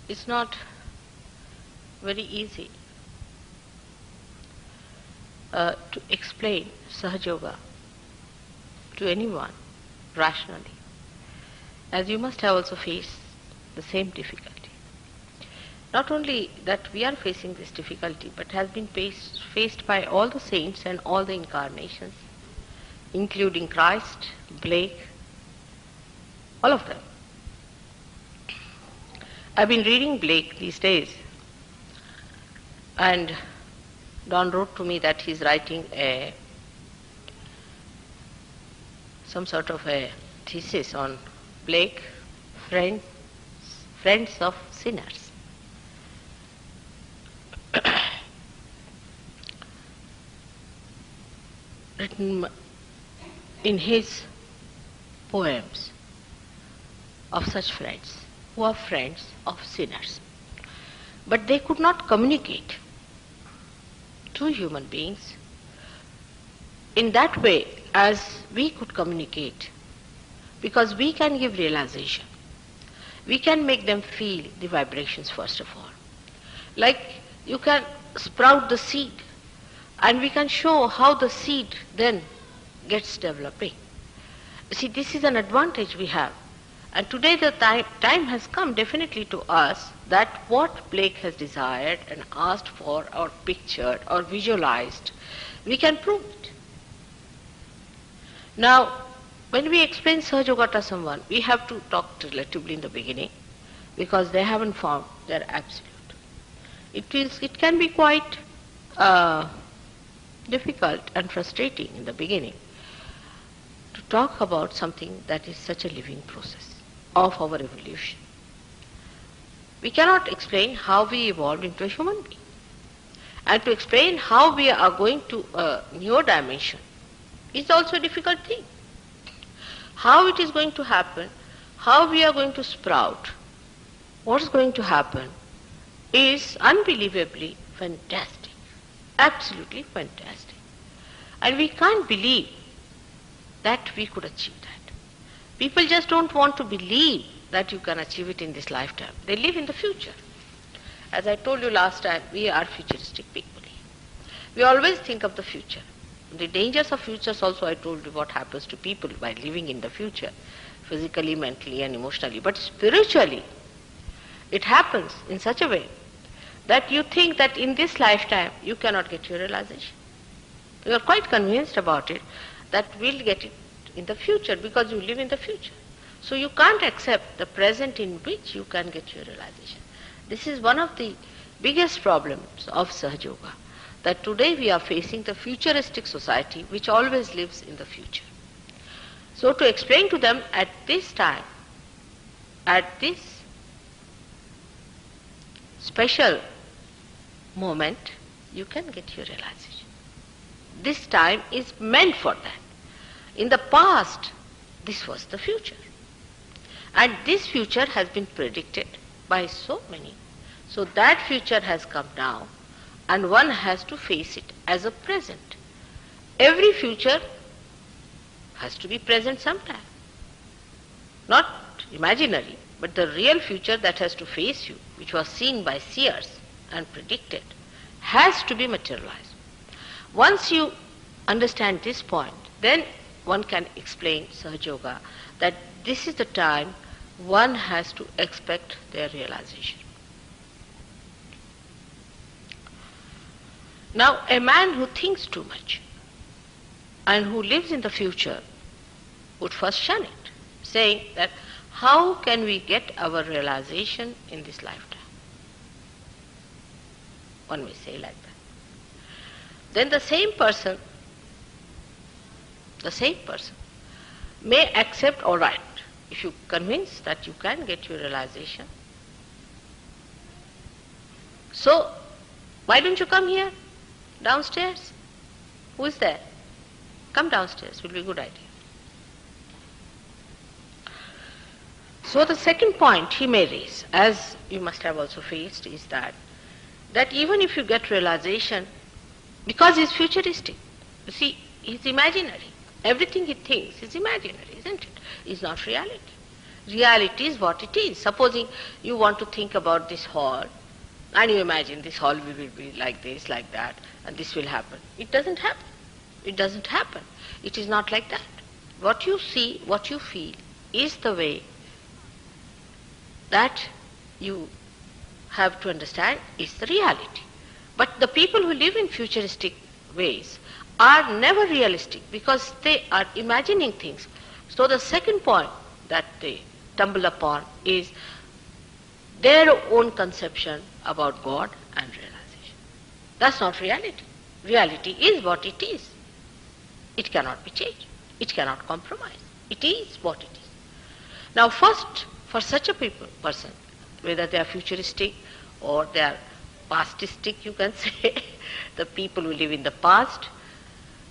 It's not very easy to explain Sahaja Yoga to anyone rationally, as you must have also faced the same difficulty. Not only that we are facing this difficulty, but has been faced by all the saints and all the incarnations, including Christ, Blake, all of them. I've been reading Blake these days, and Don wrote to me that he's writing some sort of a thesis on Blake, friends of sinners. Written in his poems of such friends who are friends of sinners. But they could not communicate to human beings in that way as we could communicate, because we can give realization. We can make them feel the vibrations first of all. Like you can sprout the seed, and we can show how the seed then gets developing. See, this is an advantage we have. And today the time has come definitely to us that what Blake has desired and asked for or pictured or visualized, we can prove it. Now, when we explain Sahaja Yoga to someone, we have to talk relatively in the beginning, because they haven't found their absolute. It can be quite difficult and frustrating in the beginning to talk about something that is such a living process of our evolution. We cannot explain how we evolved into a human being. And to explain how we are going to a newer dimension is also a difficult thing. How it is going to happen, how we are going to sprout, what is going to happen is unbelievably fantastic, absolutely fantastic. And we can't believe that we could achieve that. People just don't want to believe that you can achieve it in this lifetime. They live in the future. As I told you last time, we are futuristic people. We always think of the future. The dangers of futures also, I told you what happens to people by living in the future, physically, mentally and emotionally. But spiritually, it happens in such a way that you think that in this lifetime you cannot get your realization. You are quite convinced about it that we'll get it in the future because you live in the future. So you can't accept the present in which you can get your realization. This is one of the biggest problems of Sahaja Yoga, that today we are facing the futuristic society which always lives in the future. So to explain to them at this time, at this special moment, you can get your realization. This time is meant for that. In the past, this was the future. And this future has been predicted by so many. So that future has come now, and one has to face it as a present. Every future has to be present sometime. Not imaginary, but the real future that has to face you, which was seen by seers and predicted, has to be materialized. Once you understand this point, then one can explain Sahaja Yoga that this is the time one has to expect their realization. Now, a man who thinks too much and who lives in the future would first shun it, saying that how can we get our realization in this lifetime? One may say like that. Then the same person may accept, all right, if you convince that you can get your realization, so why don't you come here, downstairs? Who is there? Come downstairs, will be a good idea. So the second point he may raise, as you must have also faced, is that even if you get realization, because he's futuristic, you see, he's imaginary. Everything he thinks is imaginary, isn't it? It's not reality. Reality is what it is. Supposing you want to think about this hall, and you imagine this hall will be like this, like that, and this will happen. It doesn't happen. It doesn't happen. It is not like that. What you see, what you feel, is the way that you have to understand is the reality. But the people who live in futuristic ways are never realistic because they are imagining things. So the second point that they stumble upon is their own conception about God and realization. That's not reality. Reality is what it is. It cannot be changed. It cannot compromise. It is what it is. Now first, for such a person, whether they are futuristic or they are pastistic, you can say, the people who live in the past,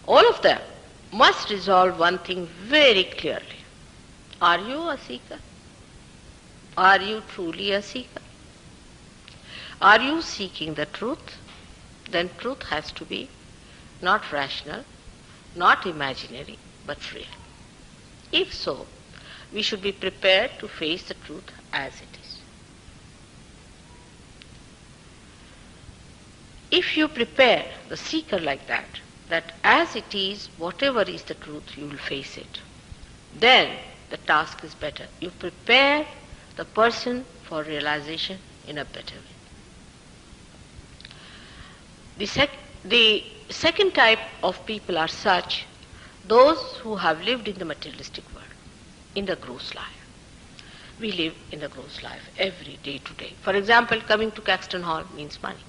all of them must resolve one thing very clearly. Are you a seeker? Are you truly a seeker? Are you seeking the truth? Then truth has to be not rational, not imaginary, but real. If so, we should be prepared to face the truth as it is. If you prepare the seeker like that as it is, whatever is the truth, you will face it, then the task is better. You prepare the person for realization in a better way. The second type of people are such, those who have lived in the materialistic world, in the gross life. We live in the gross life every day to day. For example, coming to Caxton Hall means money.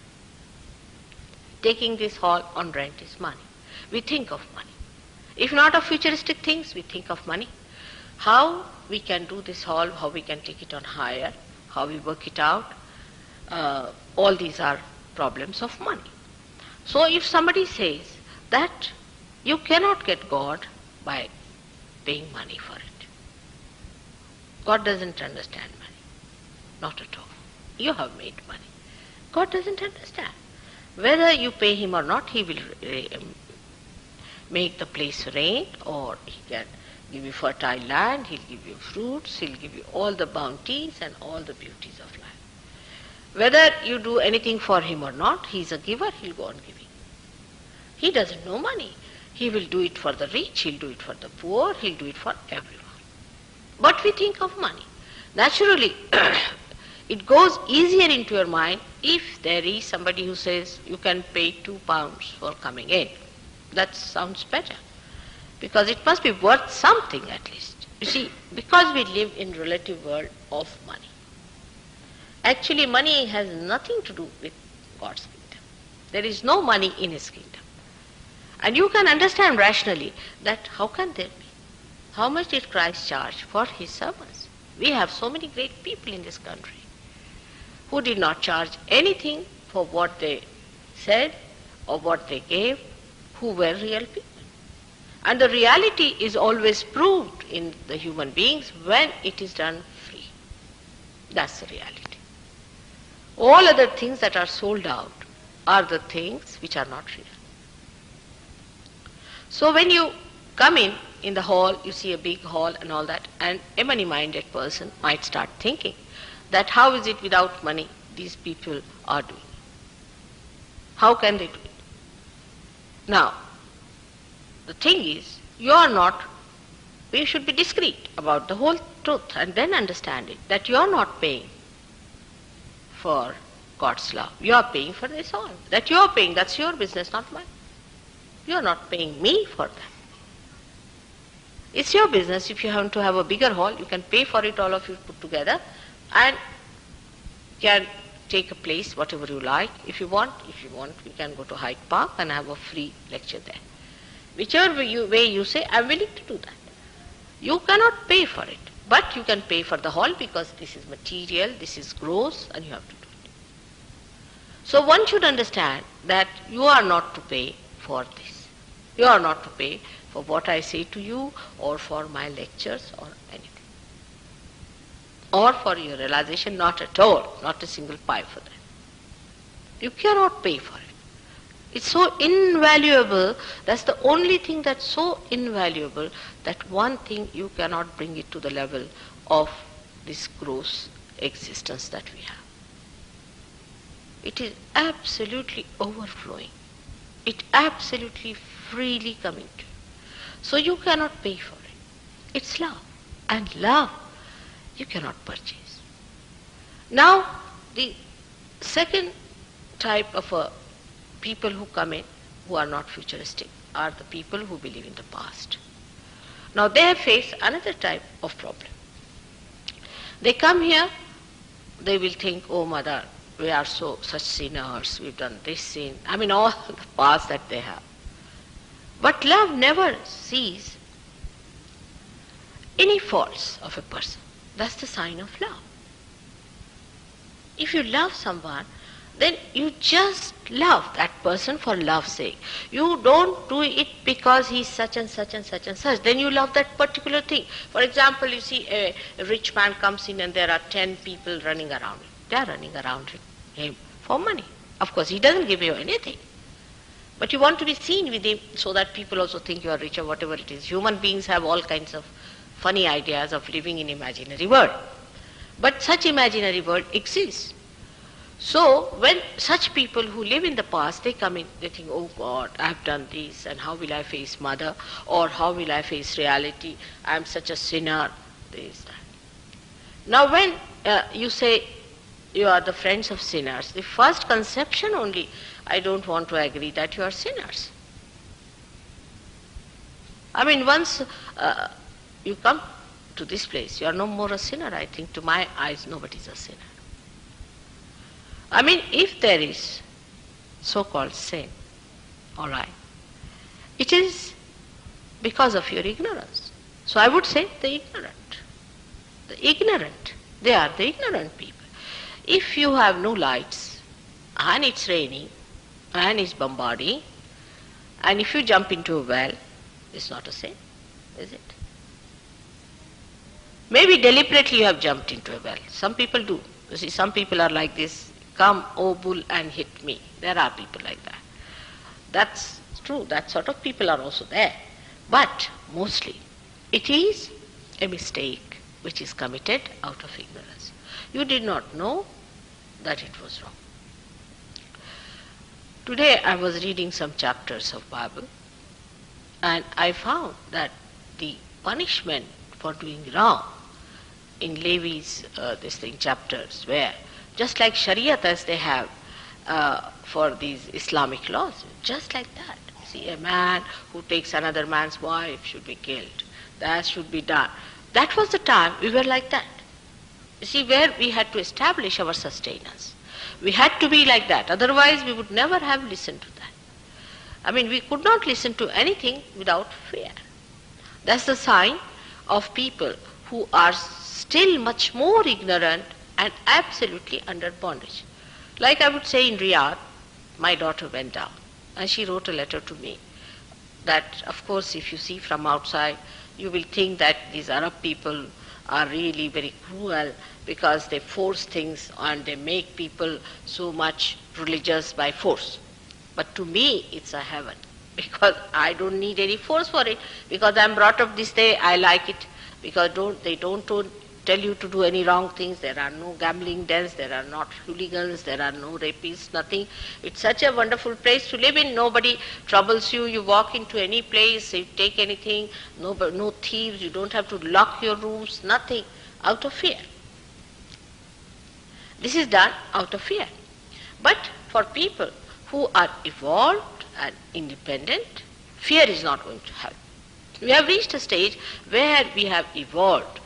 Taking this hall on rent is money. We think of money. If not of futuristic things, we think of money. How we can do this hall, how we can take it on hire, how we work it out, all these are problems of money. So if somebody says that you cannot get God by paying money for it, God doesn't understand money. Not at all. You have made money. God doesn't understand. Whether you pay him or not, he will make the place rain, or he can give you fertile land, he'll give you fruits, he'll give you all the bounties and all the beauties of life. Whether you do anything for him or not, he's a giver, he'll go on giving. He doesn't know money. He will do it for the rich, he'll do it for the poor, he'll do it for everyone. But we think of money. Naturally, it goes easier into your mind if there is somebody who says you can pay £2 for coming in. That sounds better, because it must be worth something at least. You see, because we live in relative world of money. Actually, money has nothing to do with God's kingdom. There is no money in his kingdom. And you can understand rationally that how can there be? How much did Christ charge for his servants? We have so many great people in this country who did not charge anything for what they said or what they gave, who were real people. And the reality is always proved in the human beings when it is done free. That's the reality. All other things that are sold out are the things which are not real. So when you come in the hall, you see a big hall and all that, and a money-minded person might start thinking that how is it without money these people are doing? How can they do it? Now, the thing is, we should be discreet about the whole truth and then understand it, that you are not paying for God's love. You are paying for this all. That you are paying, that's your business, not mine. You are not paying me for that. It's your business. If you happen to have a bigger hall, you can pay for it, all of you put together, and can take a place, whatever you like. If you want, we can go to Hyde Park and have a free lecture there. Whichever way you say, I'm willing to do that. You cannot pay for it, but you can pay for the hall because this is material, this is gross, and you have to do it. So one should understand that you are not to pay for this. You are not to pay for what I say to you or for my lectures or anything. Or for your realization, not at all, not a single pie for that. You cannot pay for it. It's so invaluable, that's the only thing that's so invaluable that one thing you cannot bring it to the level of this gross existence that we have. It is absolutely overflowing. It absolutely freely coming to you. So you cannot pay for it. It's love. And love you cannot purchase. Now, the second type of people who come in, who are not futuristic, are the people who believe in the past. Now they face another type of problem. They come here, they will think, oh mother, we are such sinners, we've done this sin. I mean all the past that they have. But love never sees any faults of a person. That's the sign of love. If you love someone, then you just love that person for love's sake. You don't do it because he's such and such and such and such. Then you love that particular thing. For example, you see a rich man comes in and there are 10 people running around him. They are running around him for money. Of course, he doesn't give you anything. But you want to be seen with him so that people also think you are rich or whatever it is. Human beings have all kinds of funny ideas of living in imaginary world. But such imaginary world exists. So when such people who live in the past, they come in, they think, oh God, I have done this, and how will I face mother, or how will I face reality, I am such a sinner, this, that. Now when you say you are the friends of sinners, the first conception only, I don't want to agree that you are sinners. I mean, once you come to this place, you are no more a sinner. I think to my eyes, nobody is a sinner. I mean, if there is so-called sin, all right, it is because of your ignorance. So I would say the ignorant. The ignorant. They are the ignorant people. If you have no lights, and it's raining, and it's bombarding, and if you jump into a well, it's not a sin, is it? Maybe deliberately you have jumped into a well. Some people do. You see, some people are like this, come, oh bull, and hit me. There are people like that. That's true. That sort of people are also there. But mostly, it is a mistake which is committed out of ignorance. You did not know that it was wrong. Today I was reading some chapters of Bible, and I found that the punishment for doing wrong in Levi's chapters were just like Shariat as they have for these Islamic laws, just like that. See, a man who takes another man's wife should be killed. That should be done. That was the time we were like that. You see, where we had to establish our sustenance. We had to be like that. Otherwise, we would never have listened to that. I mean, we could not listen to anything without fear. That's the sign of people who are still much more ignorant and absolutely under bondage. Like I would say in Riyadh, my daughter went down and she wrote a letter to me that, of course, if you see from outside, you will think that these Arab people are really very cruel because they force things and they make people so much religious by force. But to me, it's a heaven because I don't need any force for it, because I'm brought up this way, I like it, because they don't tell you to do any wrong things. There are no gambling dens, there are not hooligans, there are no rapists, nothing. It's such a wonderful place to live in. Nobody troubles you. You walk into any place, you take anything, no thieves, you don't have to lock your rooms, nothing, out of fear. This is done out of fear. But for people who are evolved and independent, fear is not going to help. We have reached a stage where we have evolved.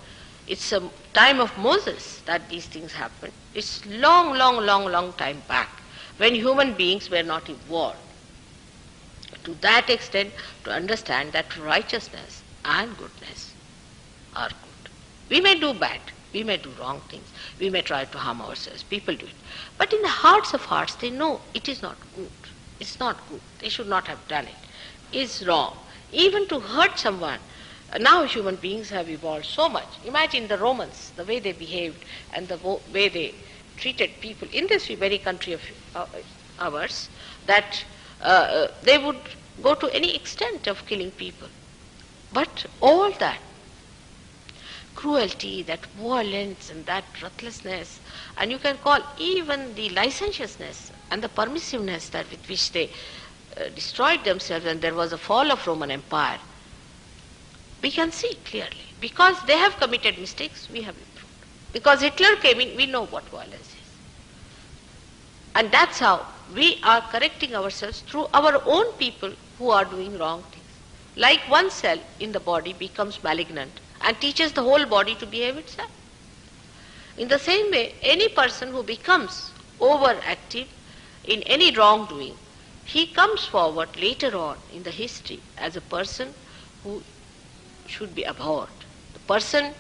It's a time of Moses that these things happened. It's long time back when human beings were not evolved to that extent to understand that righteousness and goodness are good. We may do bad, we may do wrong things, we may try to harm ourselves, people do it. But in the hearts of hearts they know it is not good. It's not good. They should not have done it. It's wrong. Even to hurt someone. Now human beings have evolved so much. Imagine the Romans, the way they behaved and the way they treated people in this very country of ours, that they would go to any extent of killing people. But all that cruelty, that violence and that ruthlessness, and you can call even the licentiousness and the permissiveness that with which they destroyed themselves, and there was a fall of Roman Empire, we can see clearly. Because they have committed mistakes, we have improved. Because Hitler came in, we know what violence is. And that's how we are correcting ourselves through our own people who are doing wrong things. Like one cell in the body becomes malignant and teaches the whole body to behave itself. In the same way, any person who becomes overactive in any wrongdoing, he comes forward later on in the history as a person who should be abhorred, the person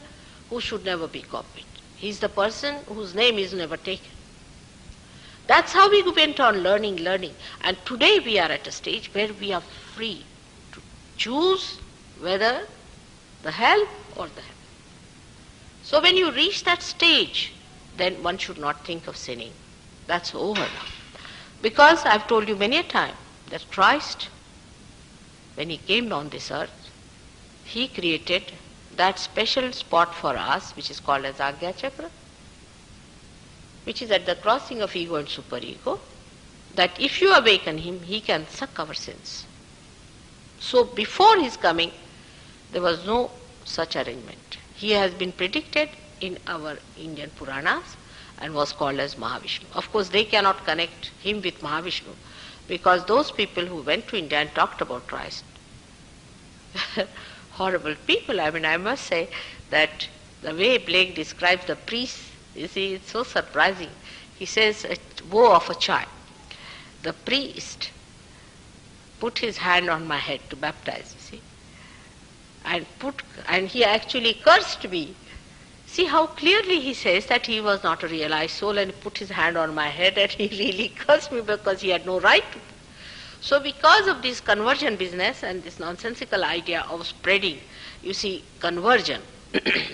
who should never be copied. He is the person whose name is never taken. That's how we went on learning. And today we are at a stage where we are free to choose whether the hell or the heaven. So when you reach that stage, then one should not think of sinning. That's over now. Because I've told you many a time that Christ, when he came on this earth, he created that special spot for us, which is called as Agya Chakra, which is at the crossing of ego and superego, that if you awaken him, he can suck our sins. So before his coming, there was no such arrangement. He has been predicted in our Indian Puranas and was called as Mahavishnu. Of course, they cannot connect him with Mahavishnu because those people who went to India and talked about Christ, horrible people. I mean, I must say that the way Blake describes the priests, you see, it's so surprising. He says, a woe of a child. The priest put his hand on my head to baptize, you see, and he actually cursed me. See how clearly he says that he was not a realized soul, and he put his hand on my head and he really cursed me because he had no right to. So because of this conversion business and this nonsensical idea of spreading, you see, conversion,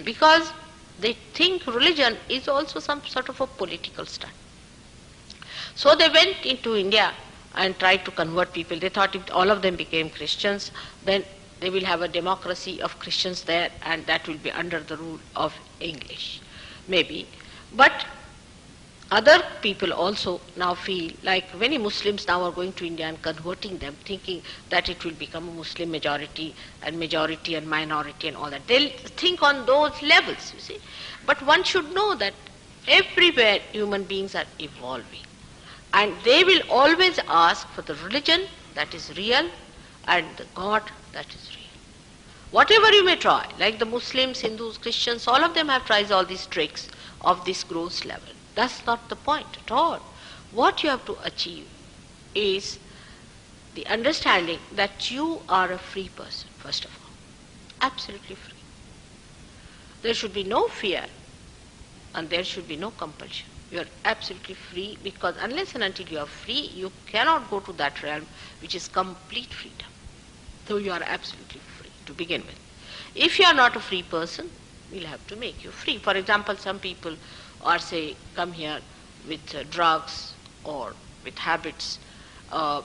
because they think religion is also some sort of a political stunt. So they went into India and tried to convert people. They thought if all of them became Christians, then they will have a democracy of Christians there, and that will be under the rule of English, maybe. But other people also now feel like many Muslims now are going to India and converting them, thinking that it will become a Muslim majority and minority and all that. They'll think on those levels, you see. But one should know that everywhere human beings are evolving. And they will always ask for the religion that is real and the God that is real. Whatever you may try, like the Muslims, Hindus, Christians, all of them have tried all these tricks of this gross level. That's not the point at all. What you have to achieve is the understanding that you are a free person, first of all. Absolutely free. There should be no fear and there should be no compulsion. You are absolutely free, because unless and until you are free, you cannot go to that realm which is complete freedom. So you are absolutely free to begin with. If you are not a free person, we'll have to make you free. For example, some people are, say, come here with drugs or with habits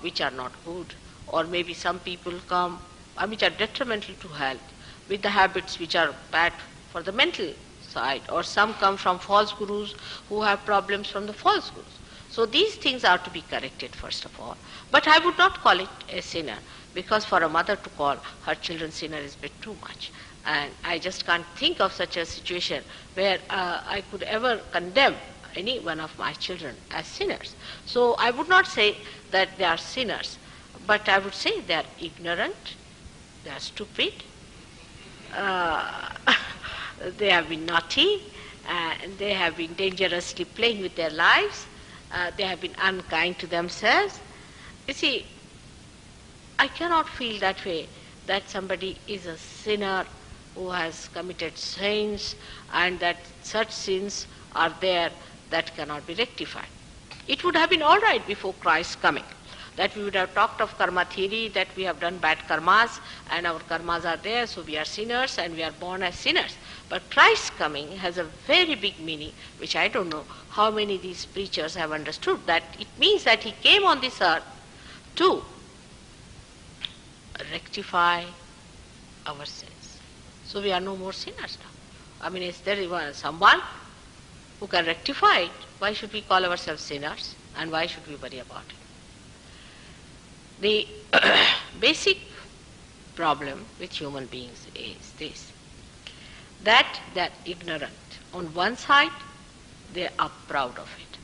which are not good, or maybe some people come which are detrimental to health with the habits which are bad for the mental side, or some come from false gurus who have problems from the false gurus. So these things are to be corrected first of all. But I would not call it a sinner, because for a mother to call her children sinner is a bit too much. And I just can't think of such a situation where I could ever condemn any one of my children as sinners. So I would not say that they are sinners, but I would say they are ignorant, they are stupid, they have been naughty, and they have been dangerously playing with their lives, they have been unkind to themselves. You see, I cannot feel that way, that somebody is a sinner who has committed sins and that such sins are there that cannot be rectified. It would have been all right before Christ's coming, that we would have talked of karma theory, that we have done bad karmas and our karmas are there, so we are sinners and we are born as sinners. But Christ's coming has a very big meaning, which I don't know how many of these preachers have understood, that it means that he came on this earth to rectify our sins. So we are no more sinners now. I mean, is there even someone who can rectify it? Why should we call ourselves sinners? And why should we worry about it? The basic problem with human beings is this, that they're ignorant. On one side, they are proud of it.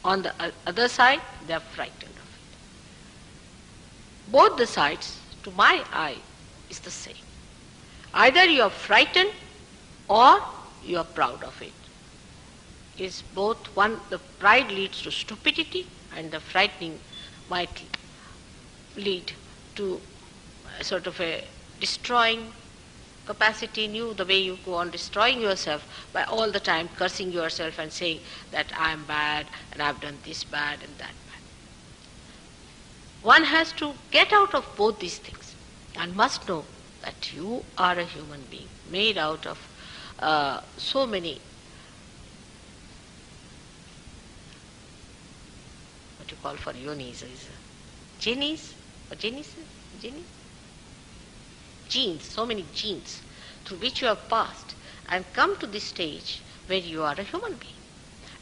On the other side, they are frightened of it. Both the sides, to my eye, is the same. Either you are frightened or you are proud of it. Is both one, the pride leads to stupidity and the frightening might lead to a sort of a destroying capacity in you, the way you go on destroying yourself by all the time cursing yourself and saying that I am bad and I have done this bad and that bad. One has to get out of both these things and must know that you are a human being made out of so many, what you call for yonis, is genes, or genes, so many genes through which you have passed and come to this stage where you are a human being.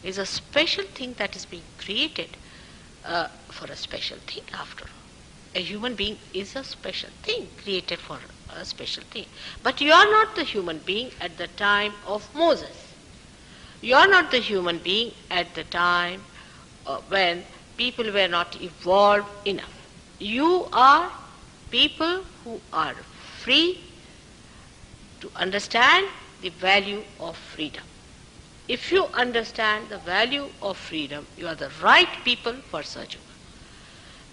It is a special thing that is being created for a special thing after all. A human being is a special thing created for a special thing. But you are not the human being at the time of Moses. You are not the human being at the time when people were not evolved enough. You are people who are free to understand the value of freedom. If you understand the value of freedom, you are the right people for Sahaja Yoga.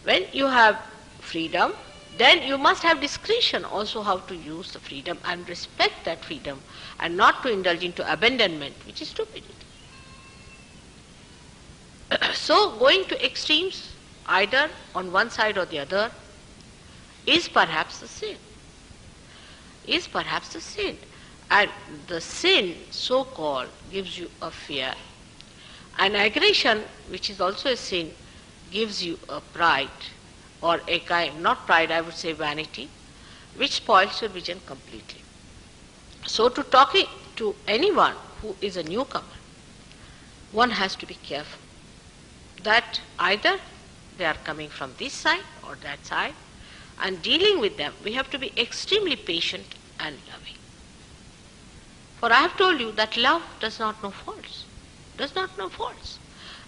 When you have freedom, then you must have discretion also how to use the freedom and respect that freedom and not to indulge into abandonment, which is stupidity. So going to extremes, either on one side or the other, is perhaps the sin. And the sin, so-called, gives you a fear. And aggression, which is also a sin, gives you a pride, or a kind, not pride, I would say vanity, which spoils your vision completely. So to talking to anyone who is a newcomer, one has to be careful that either they are coming from this side or that side, and dealing with them, we have to be extremely patient and loving. For I have told you that love does not know faults.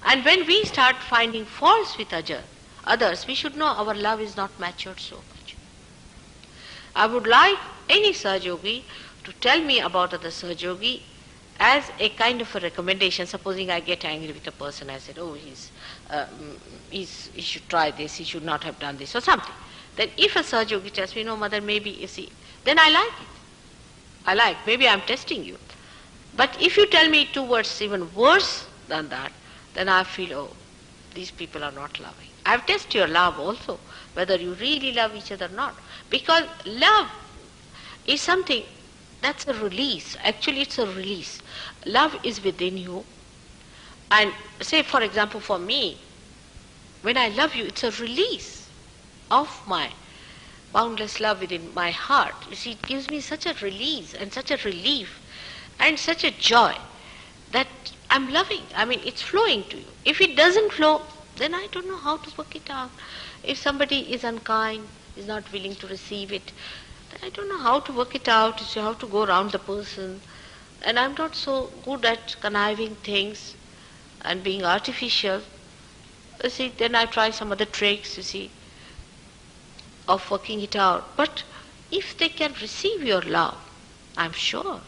And when we start finding faults with others, we should know our love is not matured so much. I would like any Sahaja Yogi to tell me about other Sahaja Yogi as a kind of a recommendation. Supposing I get angry with a person, I said, oh, he should try this, he should not have done this, or something. Then if a Sahaja Yogi tells me, no, mother, maybe, you see, then I like it. Maybe I'm testing you. But if you tell me 2 words even worse than that, then I feel, oh, these people are not loving. I've tested your love also, whether you really love each other or not. Because love is something that's a release. Actually, it's a release. Love is within you. And say, for example, for me, when I love you, it's a release of my boundless love within my heart. You see, it gives me such a release and such a relief and such a joy that I'm loving. I mean, it's flowing to you. If it doesn't flow, then I don't know how to work it out. If somebody is unkind, is not willing to receive it, then I don't know how to work it out, how to go around the person. And I'm not so good at conniving things and being artificial. You see, then I try some other tricks, you see, of working it out. But if they can receive your love, I'm sure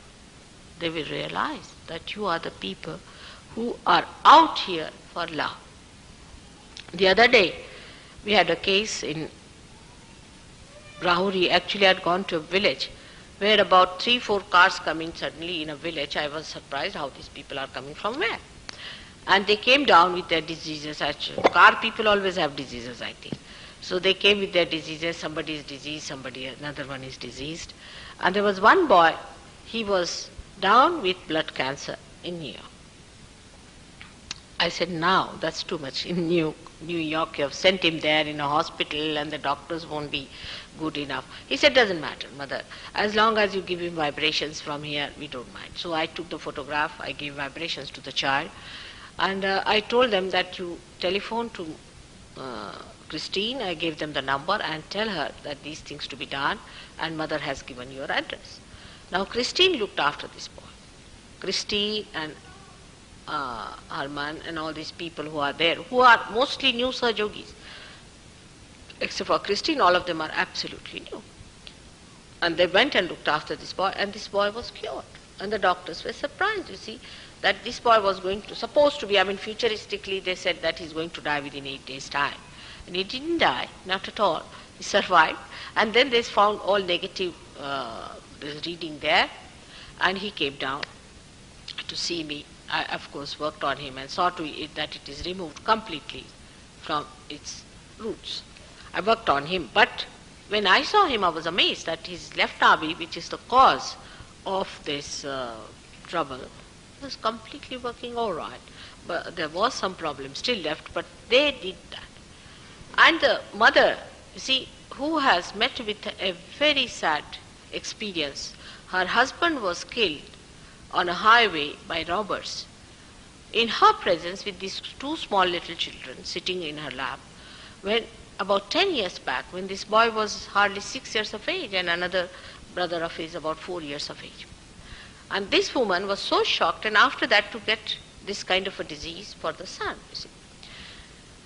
they will realize that you are the people who are out here for love. The other day, we had a case in Rahuri. Actually, I had gone to a village where about 3-4 cars coming suddenly in a village. I was surprised how these people are coming from where. And they came down with their diseases. Actually, car people always have diseases, I think. So they came with their diseases. Somebody is diseased, another one is diseased. And there was one boy, he was down with blood cancer in New York. I said, now, that's too much. In New York, you have sent him there in a hospital and the doctors won't be good enough. He said, doesn't matter, mother. As long as you give him vibrations from here, we don't mind. So I took the photograph, I gave vibrations to the child, and I told them that you telephone to Christine. I gave them the number and tell her that these things to be done, and mother has given your address. Now Christine looked after this boy. Christine and Harman and all these people who are there, who are mostly new Sahaja Yogis. Except for Christine, all of them are absolutely new. And they went and looked after this boy, and this boy was cured. And the doctors were surprised, you see, that this boy was supposed to be, futuristically they said that he's going to die within 8 days' time. And he didn't die, not at all. He survived. And then they found all negative reading there, and he came down to see me. I, of course, worked on him and saw to it that it is removed completely from its roots. I worked on him, but when I saw him, I was amazed that his left navi, which is the cause of this trouble, was completely working all right. But there was some problem still left, but they did that. And the mother, you see, who has met with a very sad experience. Her husband was killed on a highway by robbers. In her presence with these two small little children sitting in her lap, when about 10 years back, when this boy was hardly 6 years of age and another brother of his about 4 years of age. And this woman was so shocked, and after that to get this kind of a disease for the son, you see.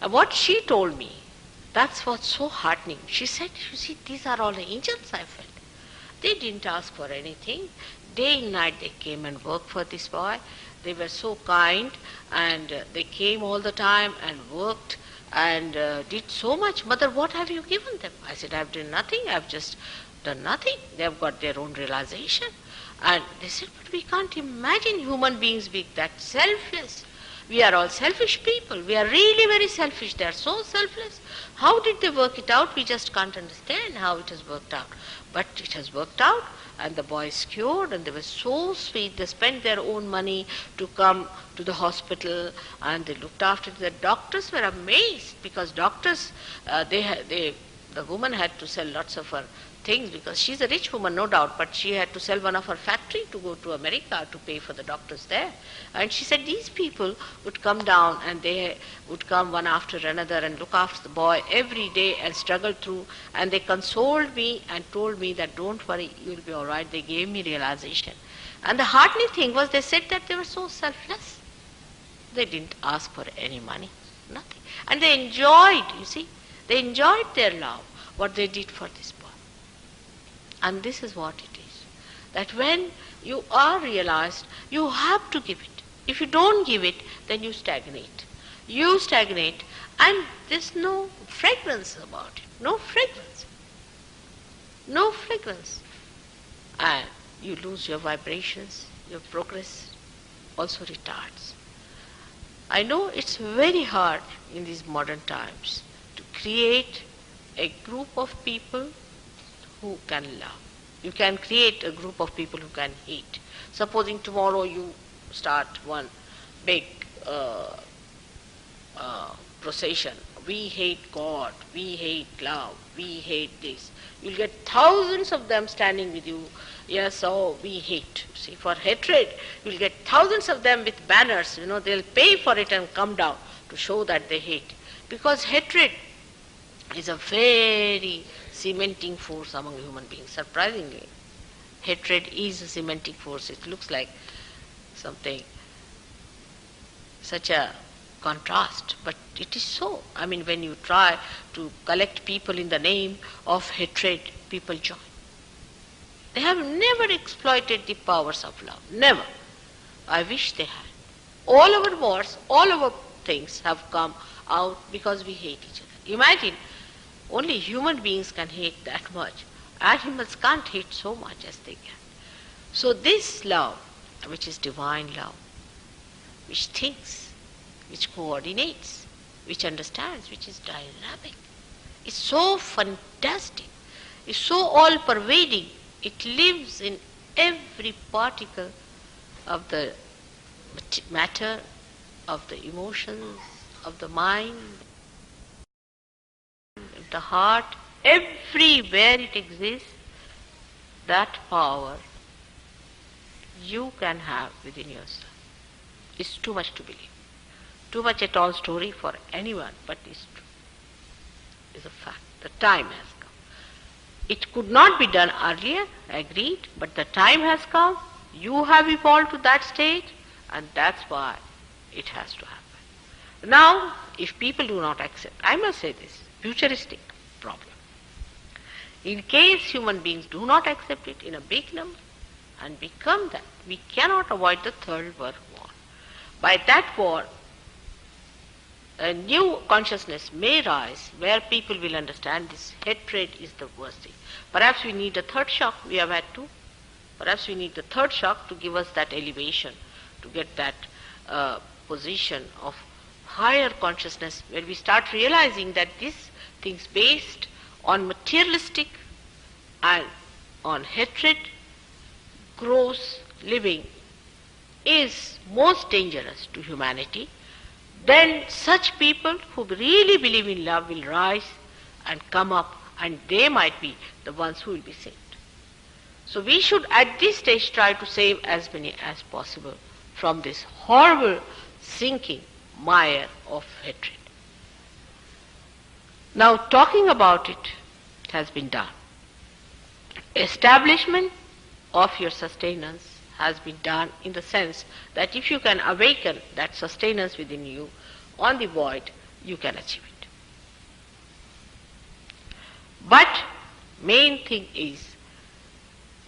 And what she told me, that's what's so heartening. She said, you see, these are all angels, I felt. They didn't ask for anything. Day and night they came and worked for this boy. They were so kind, and they came all the time and worked and did so much. Mother, what have you given them? I said, I've done nothing. I've just done nothing. They've got their own realization. And they said, but we can't imagine human beings being that selfless. We are all selfish people. We are really very selfish. They are so selfless. How did they work it out? We just can't understand how it has worked out. But it has worked out, and the boy is cured, and they were so sweet. They spent their own money to come to the hospital, and they looked after it. The doctors were amazed, because doctors, the woman had to sell lots of her things, because she's a rich woman, no doubt, but she had to sell one of her factory to go to America to pay for the doctors there. And she said these people would come down, and they would come one after another and look after the boy every day and struggle through, and they consoled me and told me that don't worry, you'll be all right. They gave me realization. And the heartening thing was they said that they were so selfless. They didn't ask for any money, nothing. And they enjoyed, you see, they enjoyed their love, what they did for this boy. And this is what it is, that when you are realized, you have to give it. If you don't give it, then you stagnate. You stagnate, and there's no fragrance about it. No fragrance. No fragrance. And you lose your vibrations, your progress also retards. I know it's very hard in these modern times to create a group of people who can love. You can create a group of people who can hate. Supposing tomorrow you start one big procession. We hate God, we hate love, we hate this. You'll get thousands of them standing with you. Yes, oh, we hate. See, for hatred, you'll get thousands of them with banners. They'll pay for it and come down to show that they hate. Because hatred is a very cementing force among human beings, surprisingly. Hatred is a cementing force. It looks like something, such a contrast, but it is so. When you try to collect people in the name of hatred, people join. They have never exploited the powers of love. Never. I wish they had. All our wars, all our things have come out because we hate each other. Imagine, only human beings can hate that much. Animals can't hate so much as they can. So this love, which is divine love, which thinks, which coordinates, which understands, which is dynamic, is so fantastic, is so all-pervading. It lives in every particle of the matter of the emotions, of the mind, of the heart, everywhere it exists, that power you can have within yourself. It's too much to believe. Too much a tall story for anyone, but it's true. It's a fact. The time has come. It could not be done earlier, agreed, but the time has come. You have evolved to that stage, and that's why it has to happen. Now, if people do not accept, I must say this, futuristic problem. In case human beings do not accept it in a big number and become that, we cannot avoid the Third World War. By that war, a new consciousness may rise where people will understand this hatred is the worst thing. Perhaps we need a third shock. We have had two. Perhaps we need the third shock to give us that elevation, to get that position of higher consciousness where we start realizing that these things based on materialistic and on hatred, gross living is most dangerous to humanity. Then such people who really believe in love will rise and come up, and they might be the ones who will be saved. So we should at this stage try to save as many as possible from this horrible sinking mire of hatred. Now talking about it has been done. Establishment of your sustenance has been done in the sense that if you can awaken that sustenance within you on the void, you can achieve it. But main thing is,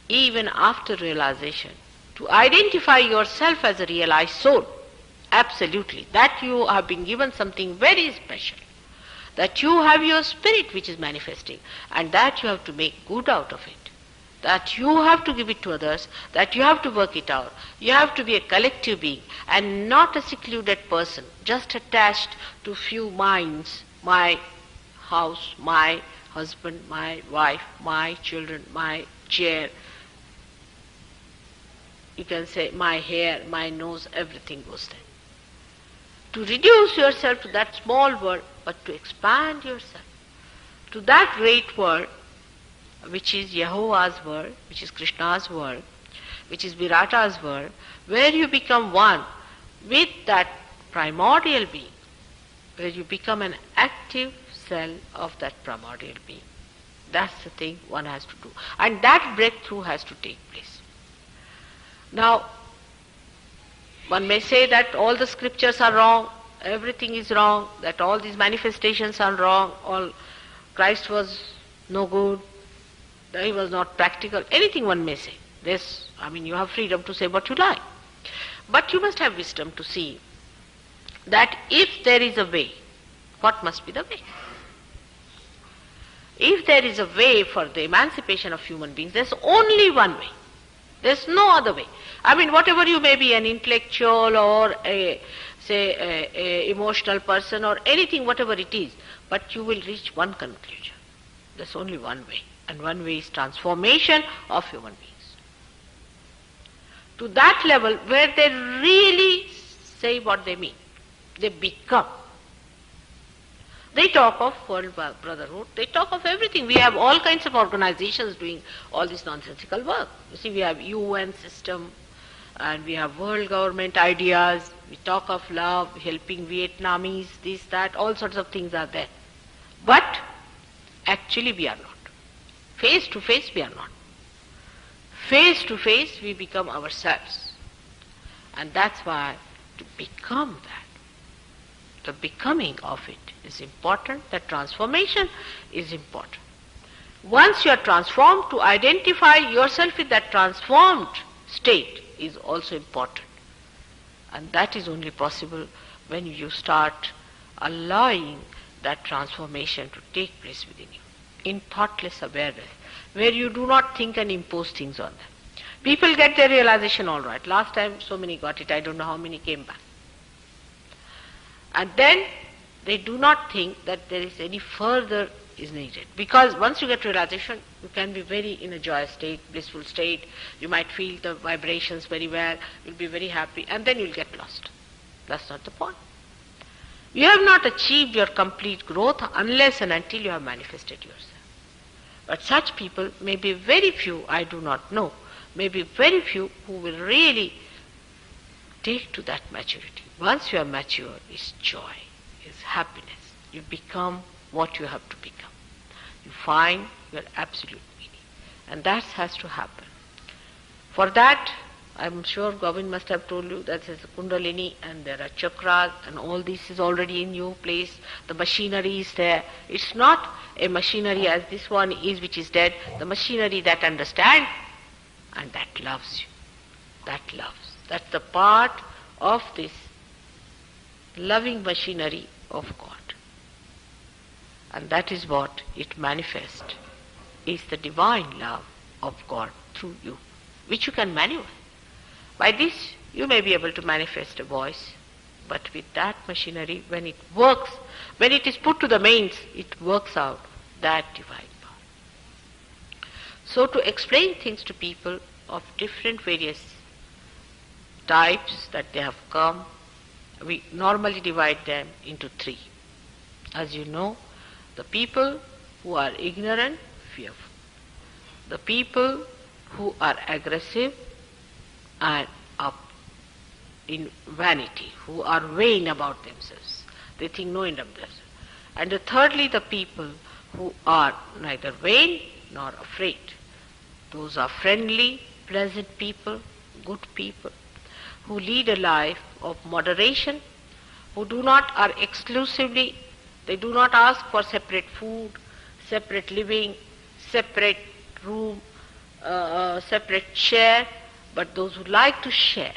even after realization, to identify yourself as a realized soul, absolutely, that you have been given something very special, that you have your spirit which is manifesting, and that you have to make good out of it. That you have to give it to others, that you have to work it out. You have to be a collective being and not a secluded person, just attached to few minds, my house, my husband, my wife, my children, my chair. You can say my hair, my nose, everything goes there. To reduce yourself to that small world, but to expand yourself to that great world, which is Yehovah's world, which is Krishna's world, which is Virata's world, where you become one with that primordial being, where you become an active cell of that primordial being. That's the thing one has to do. And that breakthrough has to take place. Now, one may say that all the scriptures are wrong, everything is wrong, that all these manifestations are wrong, all Christ was no good, he was not practical, anything one may say. This, you have freedom to say what you like. But you must have wisdom to see that if there is a way, what must be the way? If there is a way for the emancipation of human beings, there's only one way. There's no other way. Whatever you may be, an intellectual or a emotional person or anything, whatever it is, but you will reach one conclusion. There's only one way. And one way is transformation of human beings. To that level where they really say what they mean. They become. They talk of world brotherhood, they talk of everything. We have all kinds of organizations doing all this nonsensical work. You see, we have UN system, and we have world government ideas, we talk of love, helping Vietnamese, this, that, all sorts of things are there. But actually we are not. Face to face we are not. Face to face we become ourselves. And that's why to become that, the becoming of it is important, the transformation is important. Once you are transformed, to identify yourself in that transformed state is also important. And that is only possible when you start allowing that transformation to take place within you, in thoughtless awareness, where you do not think and impose things on them. People get their realization all right. Last time so many got it, I don't know how many came back. And then they do not think that there is any further is needed. Because once you get realization, you can be very in a joyous state, blissful state, you might feel the vibrations very well, you'll be very happy, and then you'll get lost. That's not the point. You have not achieved your complete growth unless and until you have manifested yourself. But such people may be very few, I do not know, may be very few who will really take to that maturity. Once you are mature, it's joy, it's happiness. You become what you have to become. You find your absolute meaning. And that has to happen. For that, I'm sure Govind must have told you that there's a Kundalini and there are chakras and all this is already in your place. The machinery is there. It's not a machinery as this one is which is dead. The machinery that understands and that loves you. That loves. That's the part of this loving machinery of God. And that is what it manifests, is the divine love of God through you, which you can maneuver. By this, you may be able to manifest a voice, but with that machinery, when it works, when it is put to the mains, it works out that divine power. So to explain things to people of different various types that they have come, we normally divide them into three. As you know, the people who are ignorant, fearful. The people who are aggressive and up in vanity, who are vain about themselves. They think no end of themselves. And thirdly, the people who are neither vain nor afraid. Those are friendly, pleasant people, good people, who lead a life of moderation, who are exclusively, they do not ask for separate food, separate living, separate room, separate chair, but those who like to share,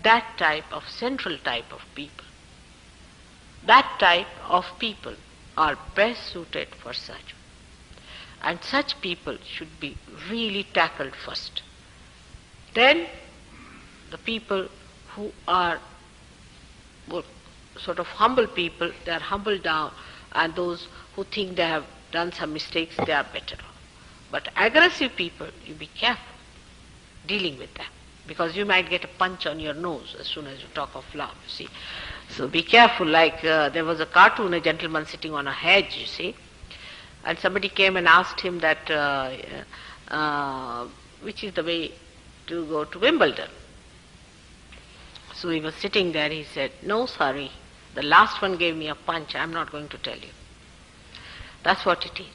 that type of central type of people. That type of people are best suited for such. And such people should be really tackled first. Then the people who are sort of humble people, they are humbled down, and those who think they have done some mistakes, they are better off. But aggressive people, you be careful dealing with them, because you might get a punch on your nose as soon as you talk of love, you see. So be careful, like there was a cartoon, a gentleman sitting on a hedge, you see, and somebody came and asked him that which is the way to go to Wimbledon. So he was sitting there, he said, "No, sorry, the last one gave me a punch, I'm not going to tell you." That's what it is.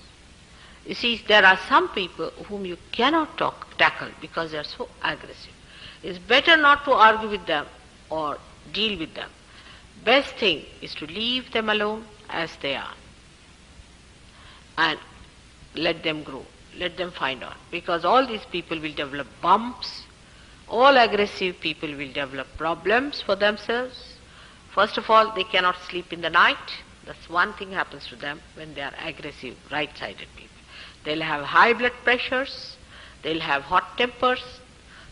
You see, there are some people whom you cannot tackle because they are so aggressive. It's better not to argue with them or deal with them. Best thing is to leave them alone as they are and let them grow, let them find out. Because all these people will develop bumps, all aggressive people will develop problems for themselves. First of all, they cannot sleep in the night. That's one thing happens to them when they are aggressive, right-sided people. They'll have high blood pressures, they'll have hot tempers,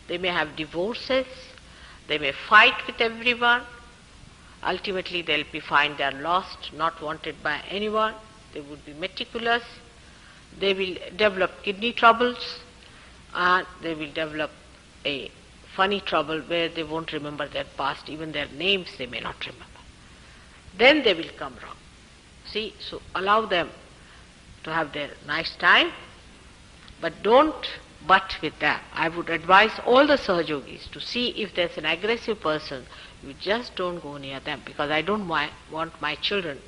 they may have divorces, they may fight with everyone. Ultimately, they'll find they're lost, not wanted by anyone. They would be meticulous. They will develop kidney troubles, and they will develop a funny trouble where they won't remember their past, even their names they may not remember. Then they will come wrong. See, so allow them to have their nice time, but don't butt with them. I would advise all the Sahajogis to see if there's an aggressive person, you just don't go near them, because I don't want my children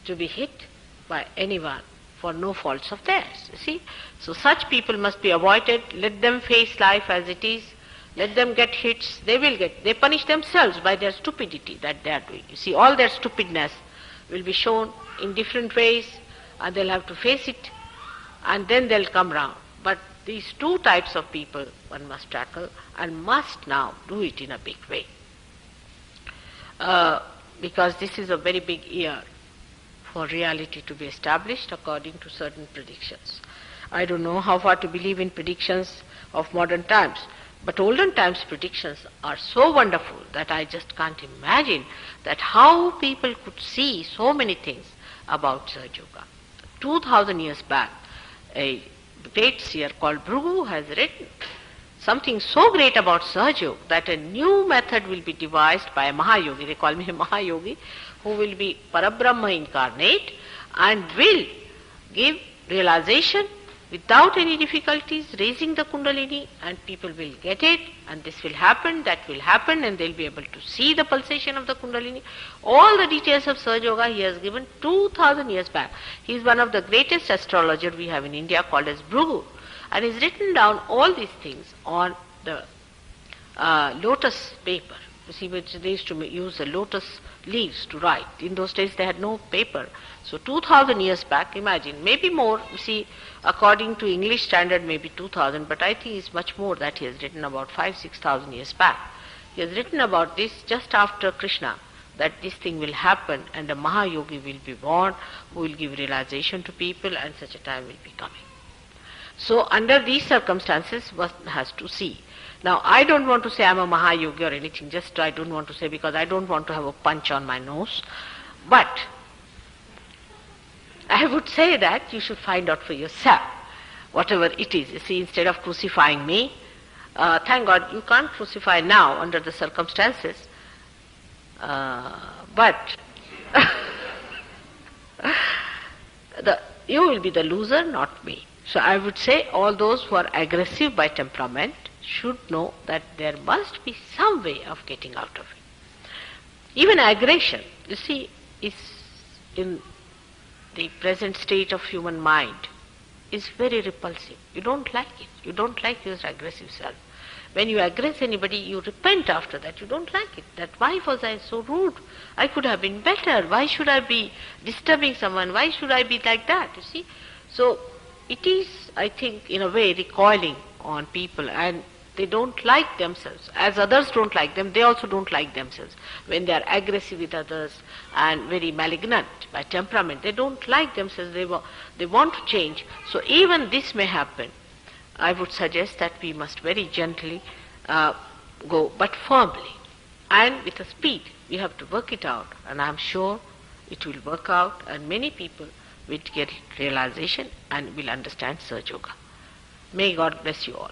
to be hit by anyone for no faults of theirs. You see? So such people must be avoided. Let them face life as it is. Let them get hits. They punish themselves by their stupidity that they are doing. You see, all their stupidness will be shown in different ways, and they'll have to face it, and then they'll come round. But these two types of people one must tackle, and must now do it in a big way. Because this is a very big year for reality to be established according to certain predictions. I don't know how far to believe in predictions of modern times, but olden times predictions are so wonderful that I just can't imagine that how people could see so many things about Sahaja Yoga. 2000 years back, a great seer called Bhrigu has written something so great about Sahaja Yoga that a new method will be devised by a Mahayogi. They call me a Mahayogi, who will be Parabrahma incarnate and will give realization without any difficulties, raising the Kundalini, and people will get it, and this will happen, that will happen, and they'll be able to see the pulsation of the Kundalini. All the details of Sahaja Yoga he has given 2000 years back. He is one of the greatest astrologers we have in India, called as Bhrigu, and he's written down all these things on the lotus paper. You see, which they used to use the lotus leaves to write. In those days they had no paper. So 2000 years back, imagine, maybe more, you see, according to English standard maybe 2000, but I think it's much more that he has written about 5,000-6,000 years back. He has written about this just after Krishna, that this thing will happen and a Mahayogi will be born who will give realization to people, and such a time will be coming. So under these circumstances one has to see. Now I don't want to say I'm a Mahayogi or anything, just I don't want to say, because I don't want to have a punch on my nose. But I would say that you should find out for yourself, whatever it is. You see, instead of crucifying me, thank God you can't crucify now under the circumstances, but you will be the loser, not me. So I would say all those who are aggressive by temperament should know that there must be some way of getting out of it. Even aggression, you see, is in the present state of human mind is very repulsive. You don't like it. You don't like your aggressive self. When you aggress anybody, you repent after that. You don't like it. That why was I so rude? I could have been better. Why should I be disturbing someone? Why should I be like that? You see? So it is, I think, in a way recoiling on people, and they don't like themselves. As others don't like them, they also don't like themselves. When they are aggressive with others and very malignant by temperament, they don't like themselves. They want to change. So even this may happen. I would suggest that we must very gently go, but firmly and with a speed. We have to work it out, and I am sure it will work out, and many people will get realization and will understand Sahaja Yoga. May God bless you all.